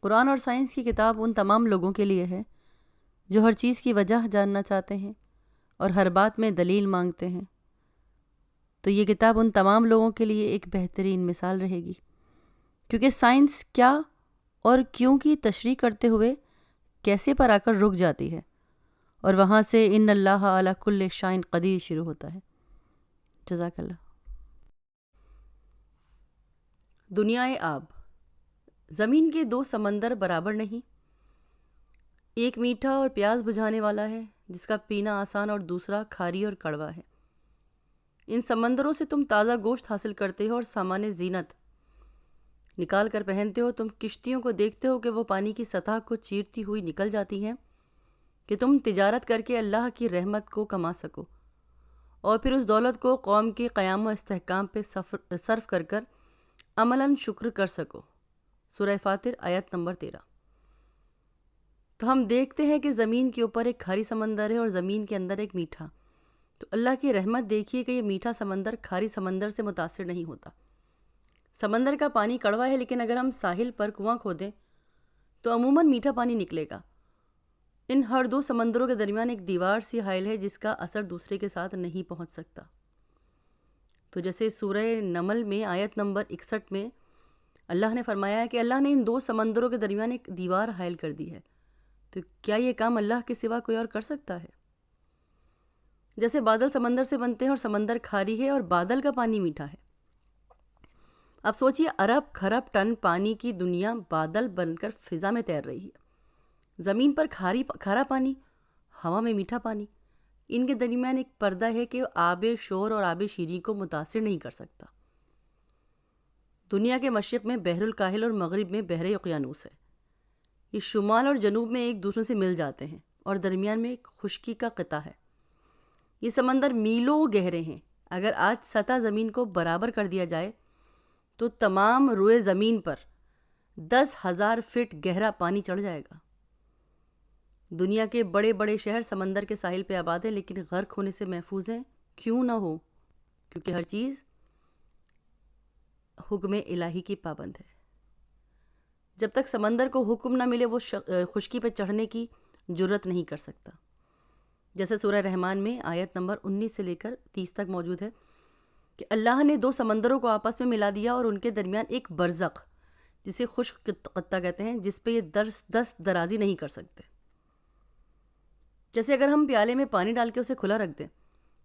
قرآن اور سائنس کی کتاب ان تمام لوگوں کے لیے ہے جو ہر چیز کی وجہ جاننا چاہتے ہیں اور ہر بات میں دلیل مانگتے ہیں۔ تو یہ کتاب ان تمام لوگوں کے لیے ایک بہترین مثال رہے گی، کیونکہ سائنس کیا اور کیوں کی تشریح کرتے ہوئے کیسے پر آ کر رک جاتی ہے، اور وہاں سے ان اللہ علی کل شیء قدیر شروع ہوتا ہے۔ جزاک اللہ۔ دنیائے آب، زمین کے دو سمندر برابر نہیں، ایک میٹھا اور پیاس بجھانے والا ہے جس کا پینا آسان اور دوسرا کھاری اور کڑوا ہے۔ ان سمندروں سے تم تازہ گوشت حاصل کرتے ہو اور سامان زینت نکال کر پہنتے ہو۔ تم کشتیوں کو دیکھتے ہو کہ وہ پانی کی سطح کو چیرتی ہوئی نکل جاتی ہیں کہ تم تجارت کر کے اللہ کی رحمت کو کما سکو اور پھر اس دولت کو قوم کے قیام و استحکام پہ صرف کر کر عملاً شکر کر سکو۔ سورہ فاطر آیت نمبر 13۔ تو ہم دیکھتے ہیں کہ زمین کے اوپر ایک کھاری سمندر ہے اور زمین کے اندر ایک میٹھا۔ تو اللہ کی رحمت دیکھیے کہ یہ میٹھا سمندر کھاری سمندر سے متاثر نہیں ہوتا۔ سمندر کا پانی کڑوا ہے، لیکن اگر ہم ساحل پر کنواں کھودیں تو عموماً میٹھا پانی نکلے گا۔ ان ہر دو سمندروں کے درمیان ایک دیوار سی حائل ہے جس کا اثر دوسرے کے ساتھ نہیں پہنچ سکتا۔ تو جیسے سورہ نمل میں آیت نمبر 61 میں اللہ نے فرمایا ہے کہ اللہ نے ان دو سمندروں کے درمیان ایک دیوار حائل کر دی ہے، تو کیا یہ کام اللہ کے سوا کوئی اور کر سکتا ہے؟ جیسے بادل سمندر سے بنتے ہیں اور سمندر کھاری ہے اور بادل کا پانی میٹھا ہے۔ اب سوچئے ارب کھرب ٹن پانی کی دنیا بادل بن کر فضا میں تیر رہی ہے، زمین پر کھارا پانی، ہوا میں میٹھا پانی، ان کے درمیان ایک پردہ ہے کہ آب شور اور آب شیریں کو متاثر نہیں کر سکتا۔ دنیا کے مشرق میں بحر الکاہل اور مغرب میں بحر اقیانوس ہے۔ یہ شمال اور جنوب میں ایک دوسرے سے مل جاتے ہیں اور درمیان میں ایک خشکی کا قطع ہے۔ یہ سمندر میلوں گہرے ہیں۔ اگر آج سطح زمین کو برابر کر دیا جائے تو تمام روئے زمین پر 10,000 فٹ گہرا پانی چڑھ جائے گا۔ دنیا کے بڑے بڑے شہر سمندر کے ساحل پہ آباد ہیں، لیکن غرق ہونے سے محفوظ ہیں۔ کیوں نہ ہو؟ کیونکہ ہر چیز حکم الہی کی پابند ہے۔ جب تک سمندر کو حکم نہ ملے وہ خشکی پہ چڑھنے کی جرت نہیں کر سکتا۔ جیسے سورہ رحمان میں آیت نمبر 19 سے لے کر 30 تک موجود ہے کہ اللہ نے دو سمندروں کو آپس میں ملا دیا اور ان کے درمیان ایک برزخ، جسے خشک خطہ کہتے ہیں، جس پہ یہ دست درازی نہیں کر سکتے۔ جیسے اگر ہم پیالے میں پانی ڈال کے اسے کھلا رکھ دیں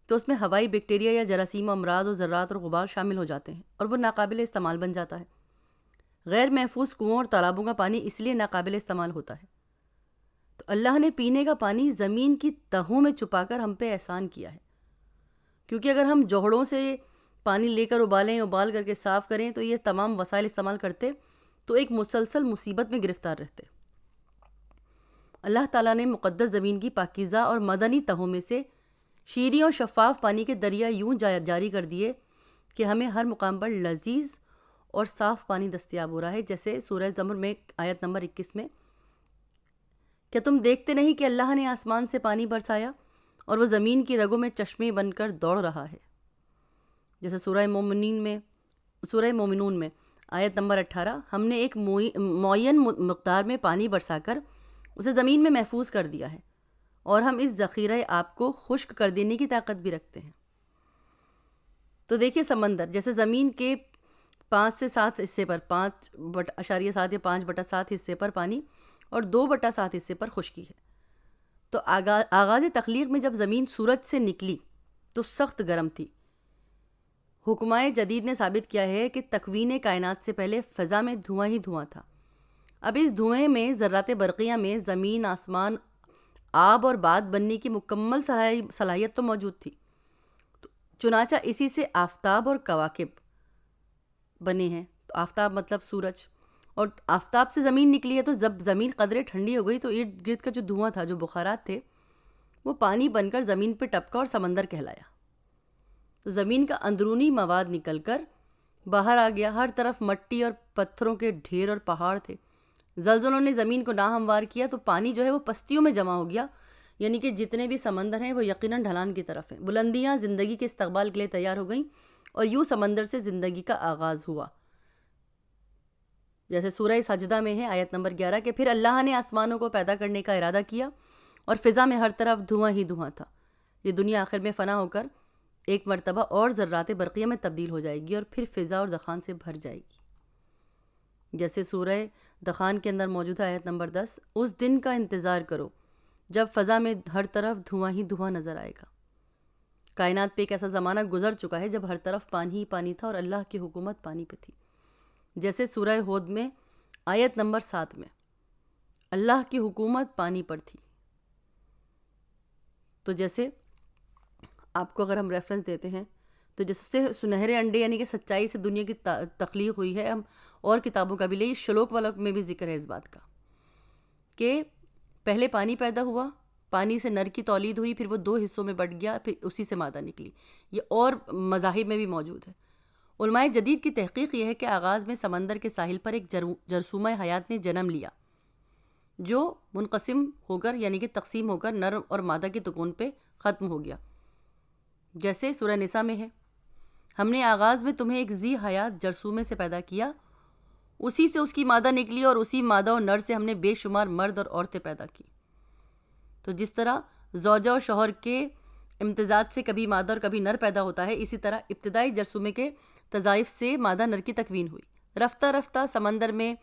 تو اس میں ہوائی بیکٹیریا یا جراثیم و امراض و ذرات اور غبار شامل ہو جاتے ہیں اور وہ ناقابل استعمال بن جاتا ہے۔ غیر محفوظ کنوؤں اور تالابوں کا پانی اس لیے ناقابل استعمال ہوتا ہے۔ تو اللہ نے پینے کا پانی زمین کی تہوں میں چھپا کر ہم پہ احسان کیا ہے، کیونکہ اگر ہم جوہڑوں سے پانی لے کر ابال کر کے صاف کریں تو یہ تمام وسائل استعمال کرتے تو ایک مسلسل مصیبت میں گرفتار رہتے۔ اللہ تعالیٰ نے مقدس زمین کی پاکیزہ اور مدنی تہوں میں سے شیریں اور شفاف پانی کے دریا یوں جاری کر دیے کہ ہمیں ہر مقام پر لذیذ اور صاف پانی دستیاب ہو رہا ہے۔ جیسے سورہ زمر میں آیت نمبر 21 میں، کیا تم دیکھتے نہیں کہ اللہ نے آسمان سے پانی برسایا اور وہ زمین کی رگوں میں چشمے بن کر دوڑ رہا ہے؟ جیسے سورہ مومنون میں آیت نمبر 18، ہم نے ایک معین مقدار میں پانی برسا کر اسے زمین میں محفوظ کر دیا ہے اور ہم اس ذخیرہ آب کو خشک کر دینے کی طاقت بھی رکھتے ہیں۔ تو دیکھیے سمندر جیسے زمین کے 5 سے 7 حصے پر 5.7 یا 5/7 حصے پر پانی اور 2/7 حصے پر خشکی ہے۔ تو آغاز تخلیق میں جب زمین سورج سے نکلی تو سخت گرم تھی۔ حکمائے جدید نے ثابت کیا ہے کہ تکوین کائنات سے پہلے فضا میں دھواں ہی دھواں تھا۔ اب اس دھوئیں میں ذرات برقیہ میں زمین، آسمان، آب اور باد بننے کی مکمل صلاحیت تو موجود تھی۔ چنانچہ اسی سے آفتاب اور کواکب بنے ہیں۔ تو آفتاب مطلب سورج، اور آفتاب سے زمین نکلی ہے۔ تو جب زمین قدرے ٹھنڈی ہو گئی تو ارد گرد کا جو دھواں تھا، جو بخارات تھے، وہ پانی بن کر زمین پہ ٹپکا اور سمندر کہلایا۔ تو زمین کا اندرونی مواد نکل کر باہر آ گیا۔ ہر طرف مٹی اور پتھروں کے ڈھیر اور پہاڑ تھے۔ زلزلوں نے زمین کو ناہموار کیا تو پانی جو ہے وہ پستیوں میں جمع ہو گیا، یعنی کہ جتنے بھی سمندر ہیں وہ یقیناً ڈھلان کی طرف ہیں۔ بلندیاں زندگی کے استقبال کے لیے تیار ہو گئیں اور یوں سمندر سے زندگی کا آغاز ہوا۔ جیسے سورہ سجدہ میں ہے آیت نمبر 11 کہ پھر اللہ نے آسمانوں کو پیدا کرنے کا ارادہ کیا اور فضا میں ہر طرف دھواں ہی دھواں تھا. یہ دنیا آخر میں فنا ہو کر ایک مرتبہ اور ذرات برقیہ میں تبدیل ہو جائے گی اور پھر فضا اور دخان سے بھر جائے گی. جیسے سورہ دخان کے اندر موجود ہے آیت نمبر 10، اس دن کا انتظار کرو جب فضا میں ہر طرف دھواں ہی دھواں نظر آئے گا. کائنات پہ ایک ایسا زمانہ گزر چکا ہے جب ہر طرف پانی ہی پانی تھا اور اللہ کی حکومت پانی پہ تھی. جیسے سورہ ہود میں آیت نمبر 7 میں اللہ کی حکومت پانی پر تھی. تو جیسے آپ کو اگر ہم ریفرنس دیتے ہیں تو جیسے سنہرے انڈے یعنی کہ سچائی سے دنیا کی تخلیق ہوئی ہے، ہم اور کتابوں کا بھی لے، شلوک والک میں بھی ذکر ہے اس بات کا کہ پہلے پانی پیدا ہوا، پانی سے نر کی تولید ہوئی، پھر وہ 2 حصوں میں بٹ گیا، پھر اسی سے مادہ نکلی. یہ اور مذاہب میں بھی موجود ہے. علماء جدید کی تحقیق یہ ہے کہ آغاز میں سمندر کے ساحل پر ایک جرثومہ حیات نے جنم لیا جو منقسم ہو کر یعنی کہ تقسیم ہو کر نر اور مادہ کی تکون پہ ختم ہو گیا. جیسے سورہ نساء میں ہے، ہم نے آغاز میں تمہیں ایک ذی حیات جرثومے سے پیدا کیا، اسی سے اس کی مادہ نکلی اور اسی مادہ اور نر سے ہم نے بے شمار مرد اور عورتیں پیدا کی. تو جس طرح زوجہ اور شوہر کے امتزاج سے کبھی مادہ اور کبھی نر پیدا ہوتا ہے، اسی طرح ابتدائی جرثومے کے تضائف سے مادہ نر کی تکوین ہوئی. رفتہ رفتہ سمندر میں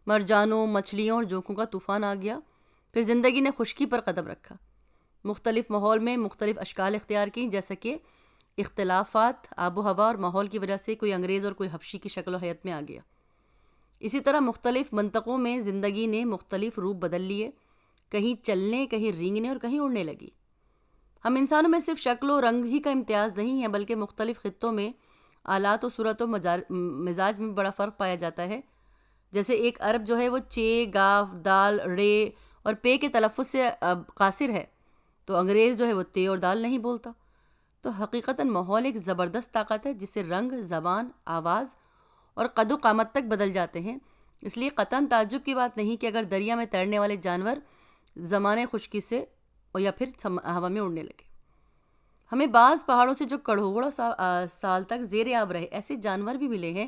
مرجانوں، مچھلیوں اور جوکوں کا طوفان آ گیا. پھر زندگی نے خشکی پر قدم رکھا، مختلف ماحول میں مختلف اشکال اختیار کی، جیسا کہ اختلافات آب و ہوا اور ماحول کی وجہ سے کوئی انگریز اور کوئی حبشی کی شکل و حیت میں آ گیا. اسی طرح مختلف منطقوں میں زندگی نے مختلف روپ بدل لیے، کہیں چلنے، کہیں رینگنے اور کہیں اڑنے لگی. ہم انسانوں میں صرف شکل و رنگ ہی کا امتیاز نہیں ہے، بلکہ مختلف خطوں میں آلات و صورت و مزاج میں بڑا فرق پایا جاتا ہے. جیسے ایک عرب جو ہے وہ چے، گاف، دال، رے اور پے کے تلفظ سے قاصر ہے، تو انگریز جو ہے وہ تے اور دال نہیں بولتا. تو حقیقتاً ماحول ایک زبردست طاقت ہے جس سے رنگ، زبان، آواز اور قد و قامت تک بدل جاتے ہیں. اس لیے قطعاً تعجب کی بات نہیں کہ اگر دریا میں تیرنے والے جانور زمانے خشکی سے یا پھر ہوا میں اڑنے لگے. ہمیں بعض پہاڑوں سے جو کروڑوں سال تک زیر آب رہے ایسے جانور بھی ملے ہیں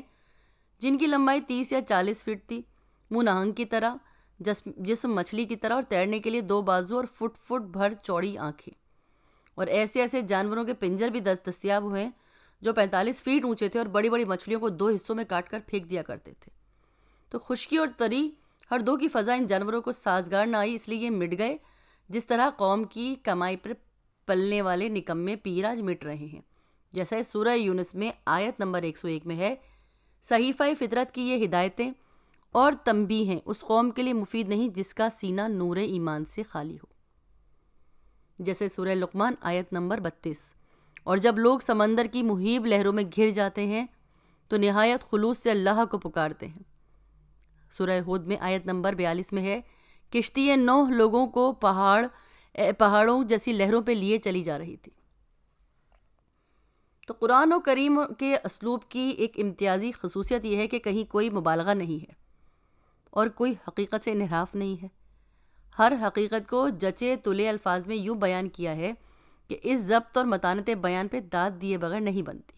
جن کی لمبائی 30 یا 40 فٹ تھی، منہ نہنگ کی طرح، جسم مچھلی کی طرح اور تیرنے کے لیے 2 بازو اور فٹ بھر چوڑی آنکھیں. اور ایسے جانوروں کے پنجر بھی دستیاب ہوئے ہیں جو 45 فٹ اونچے تھے اور بڑی بڑی مچھلیوں کو 2 حصوں میں کاٹ کر پھینک دیا کرتے تھے. تو خشکی اور تری ہر دو کی فضا ان جانوروں کو سازگار نہ آئی، اس لیے یہ مٹ گئے، جس طرح قوم کی کمائی پر پلنے والے نکمے پیر آج مٹ رہے ہیں. جیسا سورہ یونس میں آیت نمبر 101 میں ہے، صحیفہ فطرت کی یہ ہدایتیں اور تنبیہ ہیں اس قوم کے لیے مفید نہیں جس کا سینہ نور ایمان سے خالی ہو. جیسے سورہ لقمان آیت نمبر 32، اور جب لوگ سمندر کی مہیب لہروں میں گھر جاتے ہیں تو نہایت خلوص سے اللہ کو پکارتے ہیں. سورہ ہود میں آیت نمبر 42 میں ہے، کشتی نوح لوگوں کو پہاڑوں جیسی لہروں پہ لیے چلی جا رہی تھی. تو قرآن و کریم کے اسلوب کی ایک امتیازی خصوصیت یہ ہے کہ کہیں کوئی مبالغہ نہیں ہے اور کوئی حقیقت سے انحراف نہیں ہے. ہر حقیقت کو جچے تلے الفاظ میں یوں بیان کیا ہے کہ اس ضبط اور متانت بیان پہ داد دیے بغیر نہیں بنتی.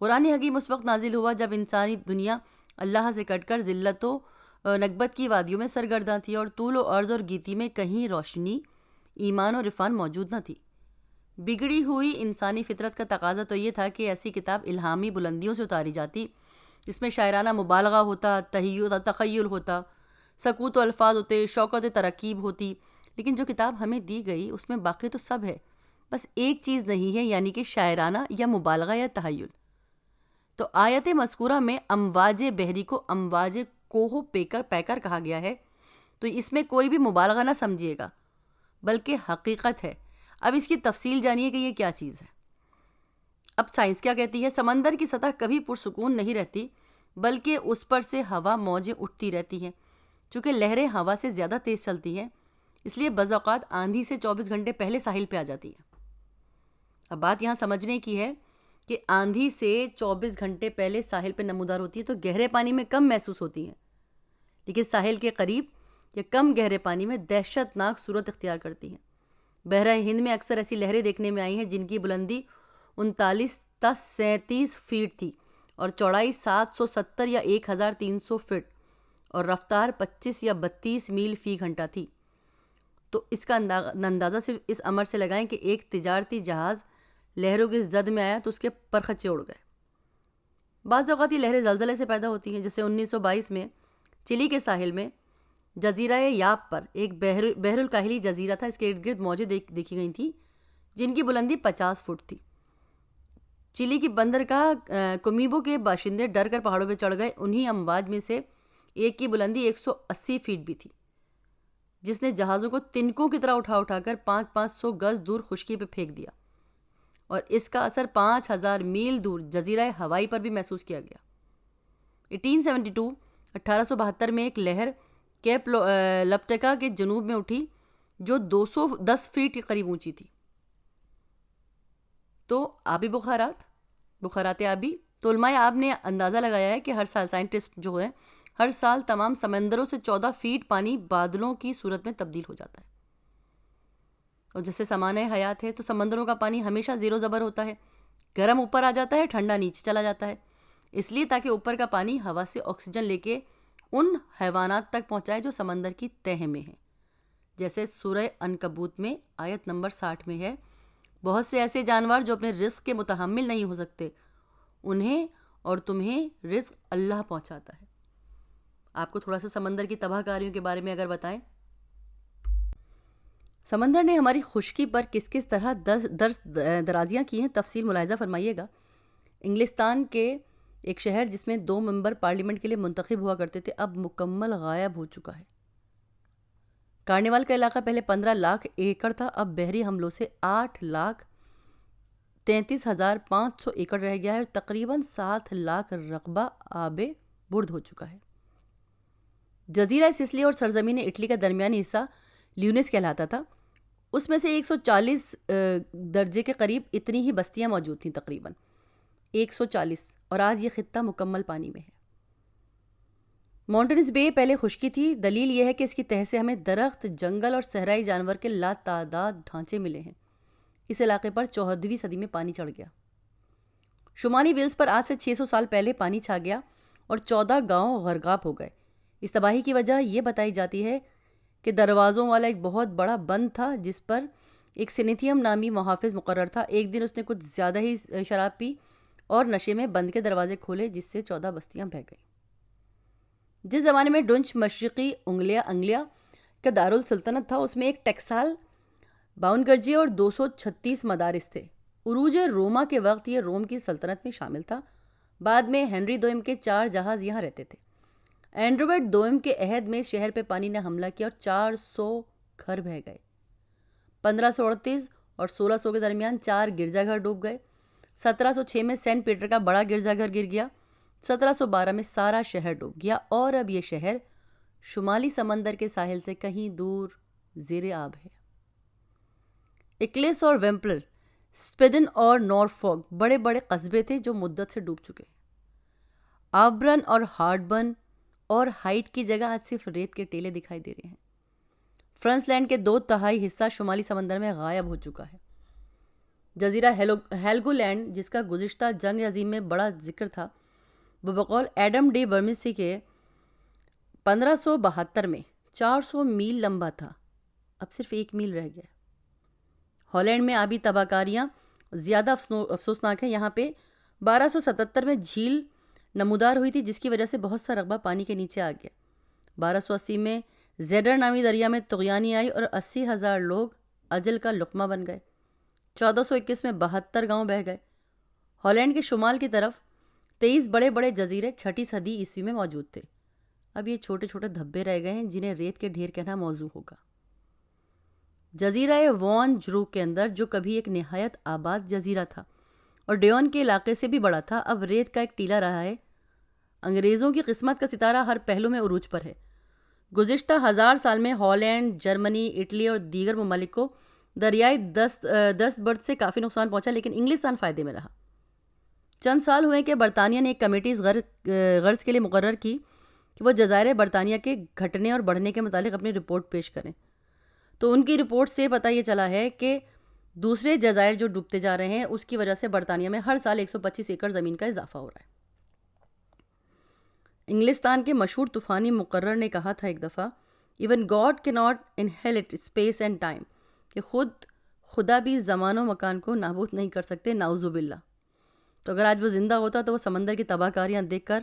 قرآن حکیم اس وقت نازل ہوا جب انسانی دنیا اللہ سے کٹ کر ذلت و نکبت کی وادیوں میں سرگرداں تھی اور طول و عرض اور گیتی میں کہیں روشنی، ایمان اور عرفان موجود نہ تھی. بگڑی ہوئی انسانی فطرت کا تقاضا تو یہ تھا کہ ایسی کتاب الہامی بلندیوں سے اتاری جاتی جس میں شاعرانہ مبالغہ ہوتا، تخیل ہوتا، سکوت و الفاظ ہوتے، شوکت و ترکیب ہوتی. لیکن جو کتاب ہمیں دی گئی اس میں باقی تو سب ہے، بس ایک چیز نہیں ہے، یعنی کہ شاعرانہ یا مبالغہ یا تخیل. تو آیت مذکورہ میں امواج بحری کو امواج کوہ پیکر کہا گیا ہے، تو اس میں کوئی بھی مبالغہ نہ سمجھیے گا بلکہ حقیقت ہے. اب اس کی تفصیل جانیے کہ یہ کیا چیز ہے. اب سائنس کیا کہتی ہے؟ سمندر کی سطح کبھی پرسکون نہیں رہتی بلکہ اس پر سے ہوا موجیں اٹھتی رہتی ہیں. چونکہ لہریں ہوا سے زیادہ تیز چلتی ہیں اس لیے بعض اوقات آندھی سے 24 گھنٹے پہلے ساحل پہ آ جاتی ہے. اب بات یہاں سمجھنے کی ہے کہ آندھی سے 24 گھنٹے پہلے ساحل پہ نمودار ہوتی ہے تو گہرے پانی میں کم محسوس ہوتی ہیں، لیکن ساحل کے قریب یا کم گہرے پانی میں دہشت ناک صورت اختیار کرتی ہیں. بحرہ ہند میں اکثر ایسی لہریں دیکھنے میں آئی ہیں جن کی بلندی 39 تا 37 فٹ تھی اور چوڑائی 770 یا 1300 فٹ اور رفتار 25 یا 32 میل فی گھنٹہ تھی۔ تو اس کا اندازہ صرف اس امر سے لگائیں کہ ایک تجارتی جہاز لہروں کی زد میں آیا تو اس کے پرخچے اڑ گئے۔ بعض اوقات یہ لہریں زلزلے سے پیدا ہوتی ہیں، جیسے 1922 میں چلی کے ساحل میں جزیرہ یاپ پر ایک بحر الکاہلی جزیرہ تھا، اس کے ارد گرد موجیں دیکھی گئی تھیں جن کی بلندی 50 فٹ تھی۔ چلی کی بندرگاہ کومیبو کے باشندے ڈر کر پہاڑوں پہ چڑھ گئے۔ انہی امواج میں سے ایک کی بلندی 180 فیٹ بھی تھی، جس نے جہازوں کو تنکوں کی طرح اٹھا کر 500 گز دور خشکی پہ پھینک دیا، اور اس کا اثر 5000 میل دور جزیرہ ہوائی پر بھی محسوس کیا گیا۔ 1872 میں ایک لہر کیپ لپٹکا کے جنوب میں اٹھی جو 210 فیٹ کے قریب اونچی تھی۔ تو آبی بخارات آبی، تو علماء آب نے اندازہ لگایا ہے کہ ہر سال سائنٹسٹ جو ہے ہر سال تمام سمندروں سے 14 فیٹ پانی بادلوں کی صورت میں تبدیل ہو جاتا ہے۔ اور جیسے سمانہ حیات ہے تو سمندروں کا پانی ہمیشہ زیر و زبر ہوتا ہے، گرم اوپر آ جاتا ہے، ٹھنڈا نیچے چلا جاتا ہے، اس لیے تاکہ اوپر کا پانی ہوا سے آکسیجن لے کے ان حیوانات تک پہنچائے جو سمندر کی تہہ میں ہیں۔ جیسے سورہ عنکبوت میں آیت نمبر 60 میں ہے، بہت سے ایسے جانور جو اپنے رزق کے متحمل نہیں ہو سکتے، انہیں اور تمہیں رزق اللہ پہنچاتا ہے۔ آپ کو تھوڑا سا سمندر کی تباہ کاریوں کے بارے میں اگر بتائیں، سمندر نے ہماری خشکی پر کس کس طرح درازیاں کی ہیں، تفصیل ملاحظہ فرمائیے گا۔ انگلستان کے ایک شہر جس میں 2 ممبر پارلیمنٹ کے لیے منتخب ہوا کرتے تھے اب مکمل غائب ہو چکا ہے۔ کارنیوال کا علاقہ پہلے 15 لاکھ ایکڑ تھا، اب بحری حملوں سے 8,33,500 ایکڑ رہ گیا ہے، اور تقریباً 7 لاکھ رقبہ آب برد ہو چکا ہے۔ جزیرہ سسلی اور سرزمین اٹلی کا درمیانی حصہ لیونس کہلاتا تھا، اس میں سے 140 درجے کے قریب اتنی ہی بستیاں موجود تھیں، تقریباً 140، اور آج یہ خطہ مکمل پانی میں ہے۔ ماؤنٹنز بے پہلے خشکی تھی، دلیل یہ ہے کہ اس کی تہہ سے ہمیں درخت، جنگل اور صحرائی جانور کے لاتعداد ڈھانچے ملے ہیں۔ اس علاقے پر 14ویں صدی میں پانی چڑھ گیا۔ شمالی ویلز پر آج سے 600 سال پہلے پانی چھا گیا اور 14 گاؤں غرقاب ہو گئے۔ اس تباہی کی وجہ یہ بتائی جاتی ہے کہ دروازوں والا ایک بہت بڑا بند تھا جس پر ایک سینیتھیم نامی محافظ مقرر تھا۔ ایک دن اس نے کچھ زیادہ ہی شراب پی اور نشے میں بند کے دروازے کھولے، جس سے 14 بستیاں بہہ گئیں۔ جس زمانے میں ڈنچ مشرقی انگلیا کا دارالسلطنت تھا، اس میں ایک ٹیکسال 52 گرجے اور 236 مدارس تھے۔ عروج روما کے وقت یہ روم کی سلطنت میں شامل تھا۔ بعد میں ہنری دوم کے 4 جہاز یہاں رہتے تھے۔ اینڈرویڈ دوم کے عہد میں شہر پہ پانی نے حملہ کیا اور 400 گھر بہہ گئے۔ 1538 اور 1600 کے درمیان 4 گرجا گھر ڈوب گئے۔ 1706 میں سینٹ پیٹر کا بڑا گرجا گھر گر گیا۔ 1712 میں سارا شہر ڈوب گیا، اور اب یہ شہر شمالی سمندر کے ساحل سے کہیں دور زیر آب ہے۔ اکلیس اور ویمپلر، اسپیڈن اور نورفولک بڑے بڑے قصبے تھے جو مدت سے ڈوب چکے۔ آبرن اور ہارڈبرن اور ہائٹ کی جگہ آج صرف ریت کے ٹیلے دکھائی دے رہے ہیں۔ فرانس لینڈ کے 2/3 حصہ شمالی سمندر میں غائب ہو چکا ہے۔ جزیرہ ہیلگو لینڈ، جس کا گزشتہ جنگ عظیم میں بڑا ذکر تھا، وہ بقول ایڈم ڈی برمیسی کے 1572 میں 400 میل لمبا تھا، اب صرف 1 میل رہ گیا۔ ہالینڈ میں آبی تباہ کاریاں زیادہ افسوسناک ہیں۔ یہاں پہ 1277 میں جھیل نمودار ہوئی تھی، جس کی وجہ سے بہت سا رقبہ پانی کے نیچے آ گیا۔ 1280 میں زیڈر نامی دریا میں طغیانی آئی اور 80,000 لوگ اجل کا لقمہ بن گئے۔ 1421 میں 72 گاؤں بہہ گئے۔ ہالینڈ کے شمال کی طرف 23 بڑے بڑے جزیرے 6 صدی عیسوی میں موجود تھے، اب یہ چھوٹے چھوٹے دھبے رہ گئے ہیں جنہیں ریت کے ڈھیر کہنا موزوں ہوگا۔ جزیرہ وان جرو کے اندر، جو کبھی ایک نہایت آباد جزیرہ تھا اور ڈیون کے علاقے سے بھی بڑا تھا، اب ریت کا ایک ٹیلا رہا ہے۔ انگریزوں کی قسمت کا ستارہ ہر پہلو میں عروج پر ہے۔ گزشتہ 1000 سال میں ہالینڈ، جرمنی، اٹلی اور دیگر ممالک کو دریائی دست برد سے کافی نقصان پہنچا، لیکن انگلستان فائدے میں رہا۔ چند سال ہوئے کہ برطانیہ نے ایک کمیٹی غرض کے لیے مقرر کی کہ وہ جزائر برطانیہ کے گھٹنے اور بڑھنے کے متعلق اپنی رپورٹ پیش کریں۔ تو ان کی رپورٹ سے پتہ یہ چلا ہے کہ دوسرے جزائر جو ڈوبتے جا رہے ہیں، اس کی وجہ سے برطانیہ میں ہر سال 125 ایکڑ زمین کا اضافہ ہو رہا ہے۔ انگلستان کے مشہور طوفانی مقرر نے کہا تھا ایک دفعہ، ایون گاڈ کی ناٹ انہیلٹ اسپیس اینڈ ٹائم، کہ خدا بھی زمان و مکان کو نابود نہیں کر سکتے، نعوذ باللہ۔ تو اگر آج وہ زندہ ہوتا تو وہ سمندر کی تباہ کاریاں دیکھ کر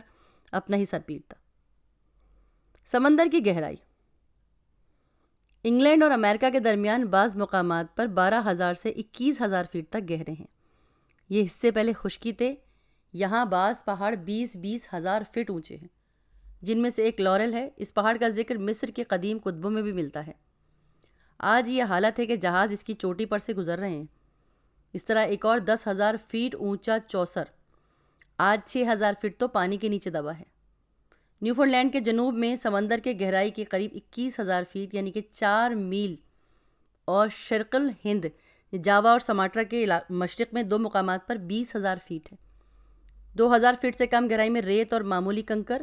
اپنا ہی سر پیٹتا۔ سمندر کی گہرائی۔ انگلینڈ اور امریکہ کے درمیان بعض مقامات پر 12,000 سے 21,000 فیٹ تک گہرے ہیں۔ یہ حصے پہلے خشکی تھے۔ یہاں بعض پہاڑ 20,000 فٹ اونچے ہیں، جن میں سے ایک لورل ہے۔ اس پہاڑ کا ذکر مصر کے قدیم کتبوں میں بھی ملتا ہے۔ آج یہ حالت ہے کہ جہاز اس کی چوٹی پر سے گزر رہے ہیں۔ اس طرح ایک اور 10,000 فیٹ اونچا چوسر آج 6,000 فٹ تو پانی کے نیچے دبا ہے۔ نیوفونڈ لینڈ کے جنوب میں سمندر کے گہرائی کے قریب 21,000 فیٹ یعنی کہ 4 میل، اور شرق الہند جاوا اور سماٹرا کے مشرق میں 2 مقامات پر 20,000 فیٹ ہے۔ 2,000 فٹ سے کم گہرائی میں ریت اور معمولی کنکر،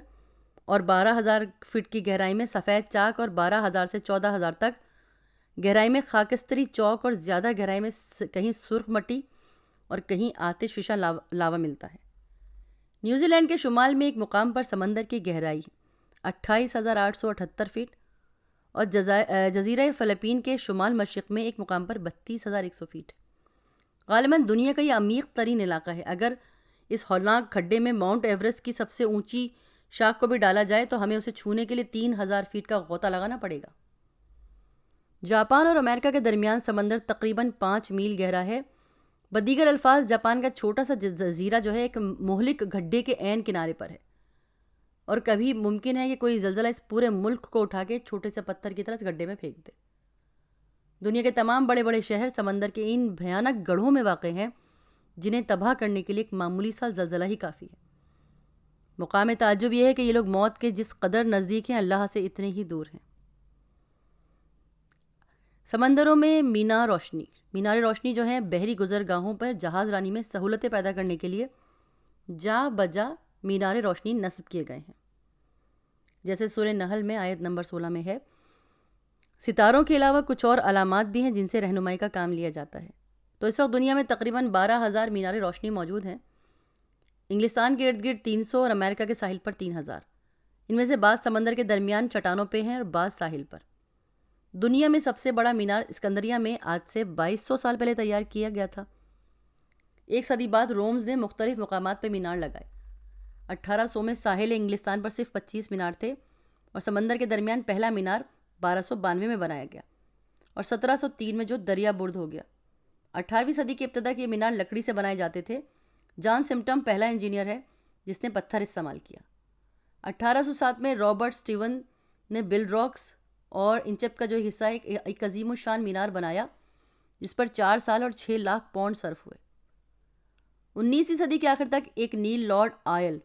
اور 12,000 فٹ کی گہرائی میں سفید چاک، اور 12,000 سے 14,000 تک گہرائی میں خاکستری چوک، اور زیادہ گہرائی میں کہیں سرخ مٹی اور کہیں آتش فشاں لاوا ملتا ہے۔ نیوزی لینڈ کے شمال میں ایک مقام پر سمندر کی گہرائی 28,878 فٹ، اور جزیرہ فلپین کے شمال مشرق میں ایک مقام پر 32,100 فیٹ۔ غالباً دنیا کا یہ عمیق ترین علاقہ ہے۔ اگر اس ہولناک کھڈے میں ماؤنٹ ایورسٹ کی سب سے اونچی شاخ کو بھی ڈالا جائے تو ہمیں اسے چھونے کے لیے 3,000 فیٹ کا غوطہ لگانا پڑے گا۔ جاپان اور امریکہ کے درمیان سمندر تقریباً 5 میل گہرا ہے۔ بدیگر الفاظ جاپان کا چھوٹا سا جزیرہ جو ہے ایک مہلک گڈھے کے عین کنارے پر ہے، اور کبھی ممکن ہے کہ کوئی زلزلہ اس پورے ملک کو اٹھا کے چھوٹے سے پتھر کی طرح اس گڈھے میں پھینک دے۔ دنیا کے تمام بڑے بڑے شہر سمندر کے ان بھیانک گڑھوں میں واقع ہیں جنہیں تباہ کرنے کے لیے ایک معمولی سا زلزلہ ہی کافی ہے۔ مقام تعجب یہ ہے کہ یہ لوگ موت کے جس قدر نزدیک ہیں اللہ سے اتنے ہی دور ہیں۔ سمندروں میں مینار روشنی جو ہیں بحری گزرگاہوں پر جہاز رانی میں سہولتیں پیدا کرنے کے لیے جا بجا مینار روشنی نصب کیے گئے ہیں، جیسے سورہ نحل میں آیت نمبر 16 میں ہے۔ ستاروں کے علاوہ کچھ اور علامات بھی ہیں جن سے رہنمائی کا کام لیا جاتا ہے۔ تو اس وقت دنیا میں تقریباً 12,000 مینار روشنی موجود ہیں۔ انگلستان کے ارد گرد 300 اور امریکہ کے ساحل پر 3,000۔ ان میں سے بعض سمندر کے درمیان چٹانوں پہ ہیں اور بعض ساحل پر۔ دنیا میں سب سے بڑا مینار اسکندریہ میں آج سے 2200 سال پہلے تیار کیا گیا تھا۔ 1 صدی بعد رومز نے مختلف مقامات پہ مینار لگائے۔ 1800 میں ساحل انگلستان پر صرف 25 مینار تھے، اور سمندر کے درمیان پہلا مینار 1292 میں بنایا گیا، اور 1703 میں جو دریا برد ہو گیا۔ 18ویں صدی کی ابتدا کے یہ مینار لکڑی سے بنائے جاتے تھے۔ جان سمپٹم پہلا انجینئر ہے جس نے پتھر استعمال کیا۔ 1807 میں رابرٹ سٹیون نے بل راکس اور انچپ کا جو حصہ ایک عظیم الشان مینار بنایا جس پر 4 سال اور 6 لاکھ پاؤنڈ صرف ہوئے۔ 19ویں صدی کے آخر تک ایک نیل لارڈ آئل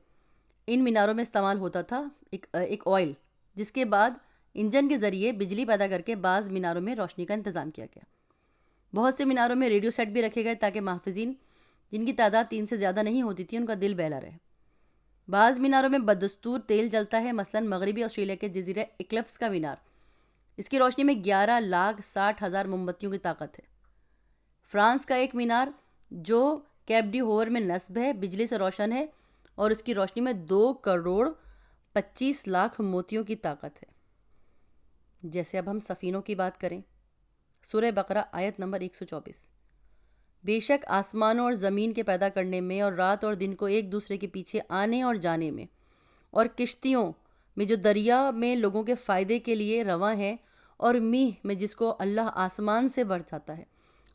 ان میناروں میں استعمال ہوتا تھا، ایک آئل، جس کے بعد انجن کے ذریعے بجلی پیدا کر کے بعض میناروں میں روشنی کا انتظام کیا گیا۔ بہت سے میناروں میں ریڈیو سیٹ بھی رکھے گئے تاکہ محافظین جن کی تعداد 3 سے زیادہ نہیں ہوتی تھی ان کا دل بہلا رہے۔ بعض میناروں میں بدستور تیل جلتا ہے، مثلاً مغربی آسٹریلیا کے جزیرہ ایکلپس کا مینار، اس کی روشنی میں 11,60,000 موم بتیوں کی طاقت ہے۔ فرانس کا ایک مینار جو کیپ ڈی ہوور میں نصب ہے بجلی سے روشن ہے، اور اس کی روشنی میں 2,25,00,000 موتیوں کی طاقت ہے۔ جیسے اب ہم سفینوں کی بات کریں، سورہ بقرہ آیت نمبر 124۔ بے شک آسمانوں اور زمین کے پیدا کرنے میں، اور رات اور دن کو ایک دوسرے کے پیچھے آنے اور جانے میں، اور کشتیوں میں جو دریا میں لوگوں کے فائدے کے لیے رواں ہیں، اور میہ میں جس کو اللہ آسمان سے برساتا ہے،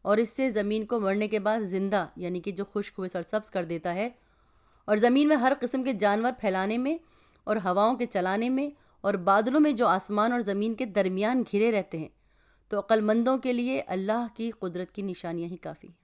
اور اس سے زمین کو مرنے کے بعد زندہ یعنی کہ جو خشک ہوئے سرسبز کر دیتا ہے، اور زمین میں ہر قسم کے جانور پھیلانے میں، اور ہواؤں کے چلانے میں، اور بادلوں میں جو آسمان اور زمین کے درمیان گھرے رہتے ہیں، تو عقل مندوں کے لیے اللہ کی قدرت کی نشانیاں ہی کافی ہیں۔